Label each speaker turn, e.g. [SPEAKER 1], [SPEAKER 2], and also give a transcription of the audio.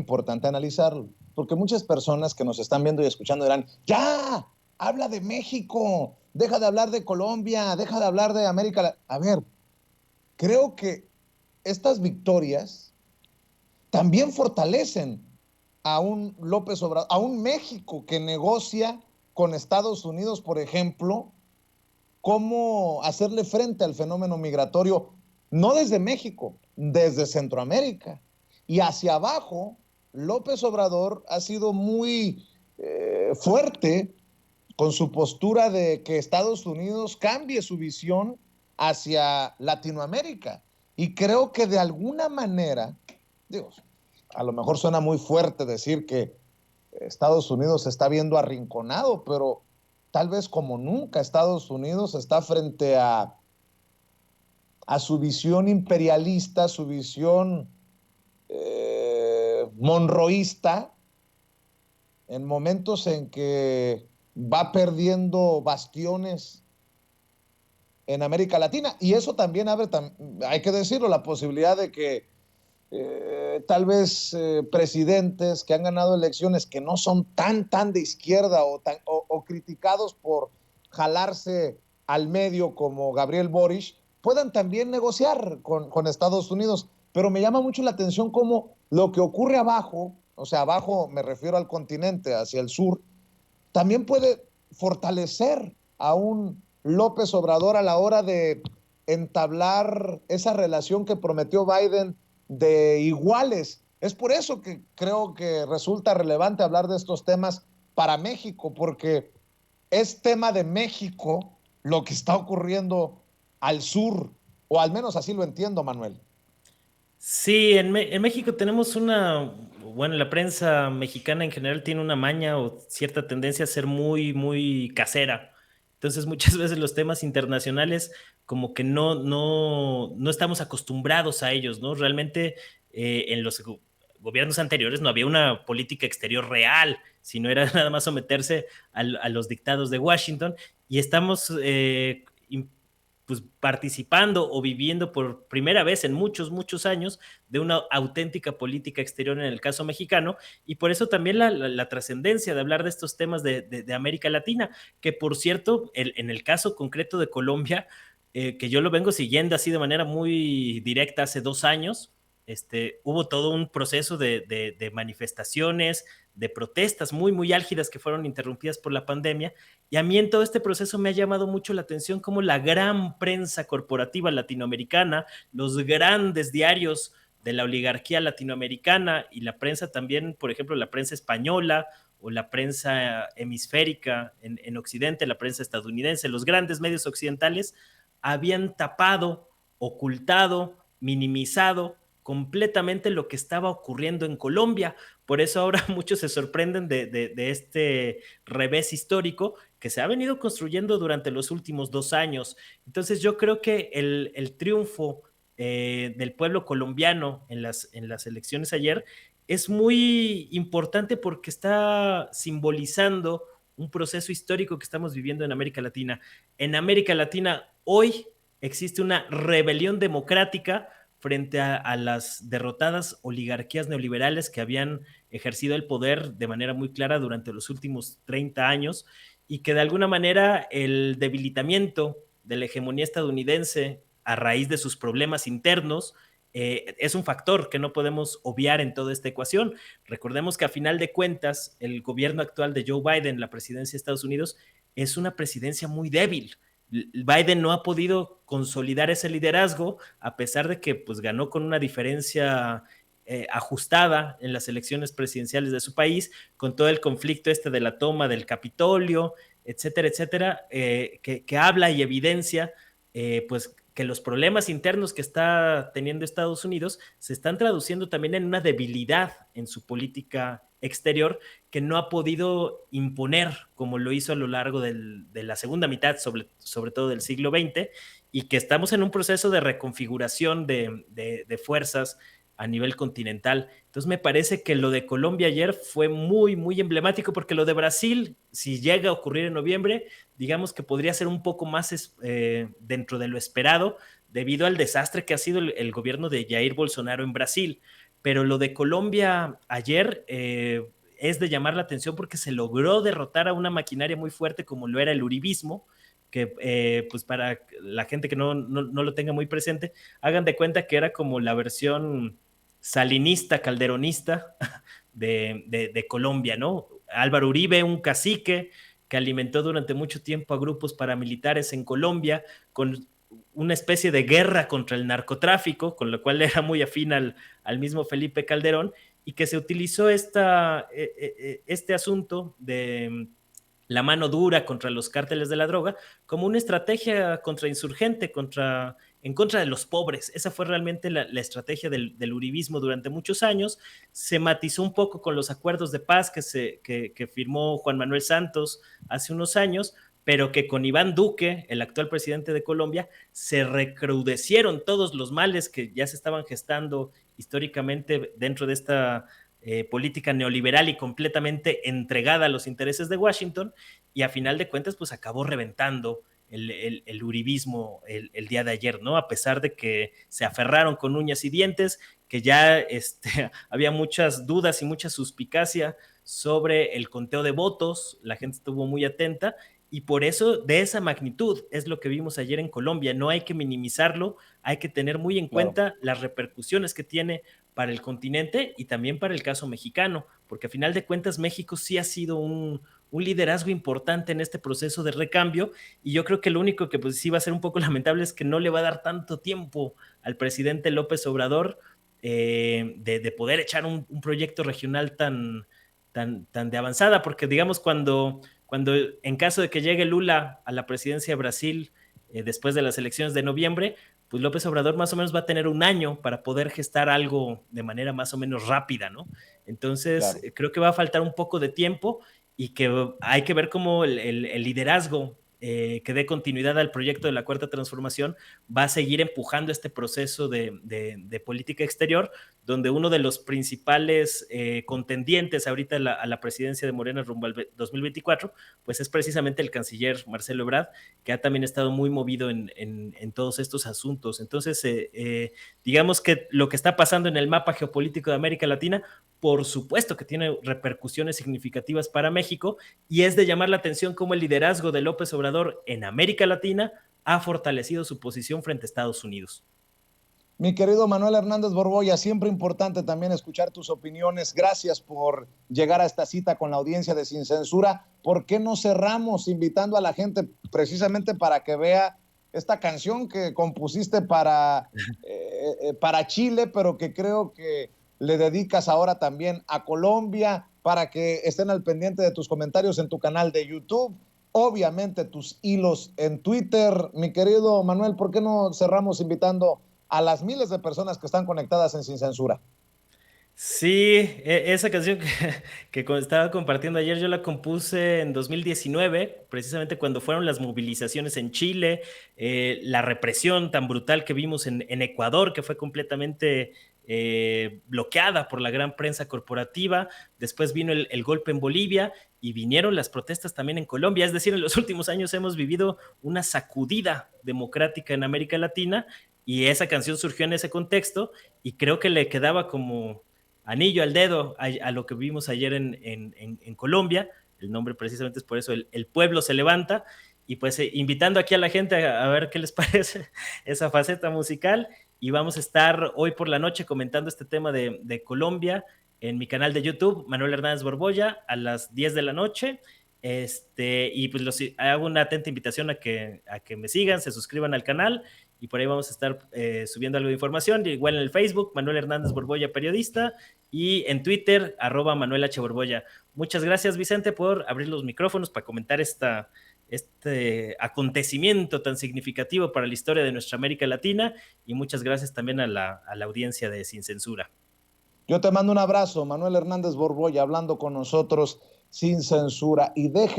[SPEAKER 1] importante analizarlo, porque muchas personas que nos están viendo y escuchando dirán, ya, habla de México, deja de hablar de Colombia, deja de hablar de América Latina. A ver, creo que estas victorias también fortalecen a un López Obrador, a un México que negocia con Estados Unidos, por ejemplo, cómo hacerle frente al fenómeno migratorio, no desde México, desde Centroamérica. Y hacia abajo, López Obrador ha sido muy fuerte con su postura de que Estados Unidos cambie su visión hacia Latinoamérica. Y creo que de alguna manera, digo, a lo mejor suena muy fuerte decir que Estados Unidos se está viendo arrinconado, pero tal vez como nunca Estados Unidos está frente a su visión imperialista, su visión monroísta, en momentos en que va perdiendo bastiones en América Latina. Y eso también abre, hay que decirlo, la posibilidad de que tal vez presidentes que han ganado elecciones que no son tan de izquierda o criticados por jalarse al medio como Gabriel Boric, puedan también negociar con Estados Unidos. Pero me llama mucho la atención cómo lo que ocurre abajo, o sea, abajo me refiero al continente, hacia el sur, también puede fortalecer a un López Obrador a la hora de entablar esa relación que prometió Biden de iguales. Es por eso que creo que resulta relevante hablar de estos temas para México, porque es tema de México lo que está ocurriendo al sur, o al menos así lo entiendo, Manuel.
[SPEAKER 2] Sí, en México tenemos bueno, la prensa mexicana en general tiene una maña o cierta tendencia a ser muy, muy casera. Entonces, muchas veces los temas internacionales como que no estamos acostumbrados a ellos, ¿no? Realmente en los gobiernos anteriores no había una política exterior real, sino era nada más someterse a los dictados de Washington y estamos pues participando o viviendo por primera vez en muchos años de una auténtica política exterior en el caso mexicano, y por eso también la trascendencia de hablar de estos temas de América Latina, que por cierto, en el caso concreto de Colombia, que yo lo vengo siguiendo así de manera muy directa hace 2 años, hubo todo un proceso de manifestaciones, de protestas muy álgidas que fueron interrumpidas por la pandemia, y a mí en todo este proceso me ha llamado mucho la atención cómo la gran prensa corporativa latinoamericana, los grandes diarios de la oligarquía latinoamericana y la prensa también, por ejemplo, la prensa española o la prensa hemisférica en Occidente, la prensa estadounidense, los grandes medios occidentales habían tapado, ocultado, minimizado completamente lo que estaba ocurriendo en Colombia. Por eso ahora muchos se sorprenden de este revés histórico que se ha venido construyendo durante los últimos 2 años. Entonces yo creo que el triunfo del pueblo colombiano en las elecciones ayer es muy importante porque está simbolizando un proceso histórico que estamos viviendo en América Latina. En América Latina hoy existe una rebelión democrática frente a las derrotadas oligarquías neoliberales que habían ejercido el poder de manera muy clara durante los últimos 30 años y que de alguna manera el debilitamiento de la hegemonía estadounidense a raíz de sus problemas internos es un factor que no podemos obviar en toda esta ecuación. Recordemos que a final de cuentas el gobierno actual de Joe Biden, la presidencia de Estados Unidos, es una presidencia muy débil. Biden no ha podido consolidar ese liderazgo a pesar de que pues, ganó con una diferencia ajustada en las elecciones presidenciales de su país, con todo el conflicto de la toma del Capitolio, etcétera, que habla y evidencia pues que los problemas internos que está teniendo Estados Unidos se están traduciendo también en una debilidad en su política exterior que no ha podido imponer como lo hizo a lo largo de la segunda mitad, sobre todo del siglo XX, y que estamos en un proceso de reconfiguración de fuerzas a nivel continental. Entonces me parece que lo de Colombia ayer fue muy emblemático porque lo de Brasil, si llega a ocurrir en noviembre, digamos que podría ser un poco más dentro de lo esperado debido al desastre que ha sido el gobierno de Jair Bolsonaro en Brasil. pero lo de Colombia ayer es de llamar la atención porque se logró derrotar a una maquinaria muy fuerte como lo era el uribismo, que pues para la gente que no lo tenga muy presente, hagan de cuenta que era como la versión salinista, calderonista de Colombia, ¿no? Álvaro Uribe, un cacique que alimentó durante mucho tiempo a grupos paramilitares en Colombia con una especie de guerra contra el narcotráfico, con lo cual era muy afín al mismo Felipe Calderón, y que se utilizó este asunto de la mano dura contra los cárteles de la droga como una estrategia contrainsurgente, en contra de los pobres. Esa fue realmente la estrategia del uribismo durante muchos años. Se matizó un poco con los acuerdos de paz que firmó Juan Manuel Santos hace unos años, pero que con Iván Duque, el actual presidente de Colombia, se recrudecieron todos los males que ya se estaban gestando históricamente dentro de esta política neoliberal y completamente entregada a los intereses de Washington, y a final de cuentas pues acabó reventando el uribismo el día de ayer, ¿no? A pesar de que se aferraron con uñas y dientes, que ya había muchas dudas y mucha suspicacia sobre el conteo de votos, la gente estuvo muy atenta, y por eso de esa magnitud es lo que vimos ayer en Colombia. No hay que minimizarlo, hay que tener muy en
[SPEAKER 1] Claro.
[SPEAKER 2] cuenta las repercusiones que tiene para el continente y también para el caso mexicano, porque a final de cuentas México sí ha sido un liderazgo importante en este proceso de recambio, y yo creo que lo único que pues sí va a ser un poco lamentable es que no le va a dar tanto tiempo al presidente López Obrador de poder echar un proyecto regional tan de avanzada, porque digamos cuando en caso de que llegue Lula a la presidencia de Brasil después de las elecciones de noviembre, pues López Obrador más o menos va a tener un año para poder gestar algo de manera más o menos rápida, ¿no? Entonces,
[SPEAKER 1] Claro.
[SPEAKER 2] creo que va a faltar un poco de tiempo y que hay que ver cómo el liderazgo que dé continuidad al proyecto de la Cuarta Transformación va a seguir empujando este proceso de política exterior, donde uno de los principales contendientes ahorita a la presidencia de Morena rumbo al 2024, pues es precisamente el canciller Marcelo Ebrard, que ha también estado muy movido en todos estos asuntos. Entonces, digamos que lo que está pasando en el mapa geopolítico de América Latina, por supuesto que tiene repercusiones significativas para México, y es de llamar la atención cómo el liderazgo de López Obrador en América Latina ha fortalecido su posición frente a Estados Unidos.
[SPEAKER 1] Mi querido Manuel Hernández Borboya, siempre importante también escuchar tus opiniones. Gracias por llegar a esta cita con la audiencia de Sin Censura. ¿Por qué no cerramos invitando a la gente precisamente para que vea esta canción que compusiste para Chile, pero que creo que le dedicas ahora también a Colombia, para que estén al pendiente de tus comentarios en tu canal de YouTube? Obviamente tus hilos en Twitter. Mi querido Manuel, ¿por qué no cerramos invitando a las miles de personas que están conectadas en Sin Censura?
[SPEAKER 2] Sí, esa canción que estaba compartiendo ayer, yo la compuse en 2019, precisamente cuando fueron las movilizaciones en Chile, la represión tan brutal que vimos en Ecuador, que fue completamente bloqueada por la gran prensa corporativa. Después vino el golpe en Bolivia y vinieron las protestas también en Colombia. Es decir, en los últimos años hemos vivido una sacudida democrática en América Latina, y esa canción surgió en ese contexto, y creo que le quedaba como anillo al dedo a lo que vimos ayer en Colombia. El nombre precisamente es por eso, el pueblo se levanta, y pues invitando aquí a la gente a ver qué les parece esa faceta musical, y vamos a estar hoy por la noche comentando este tema de Colombia en mi canal de YouTube, Manuel Hernández Borboya, a las 10 de la noche. Y pues hago una atenta invitación a que me sigan, se suscriban al canal, y por ahí vamos a estar subiendo algo de información, igual en el Facebook, Manuel Hernández Borboya, periodista, y en Twitter, @Manuel H. Borboya. Muchas gracias, Vicente, por abrir los micrófonos para comentar este acontecimiento tan significativo para la historia de nuestra América Latina, y muchas gracias también a la audiencia de Sin Censura.
[SPEAKER 1] Yo te mando un abrazo, Manuel Hernández Borboya, hablando con nosotros sin censura. Y déjenme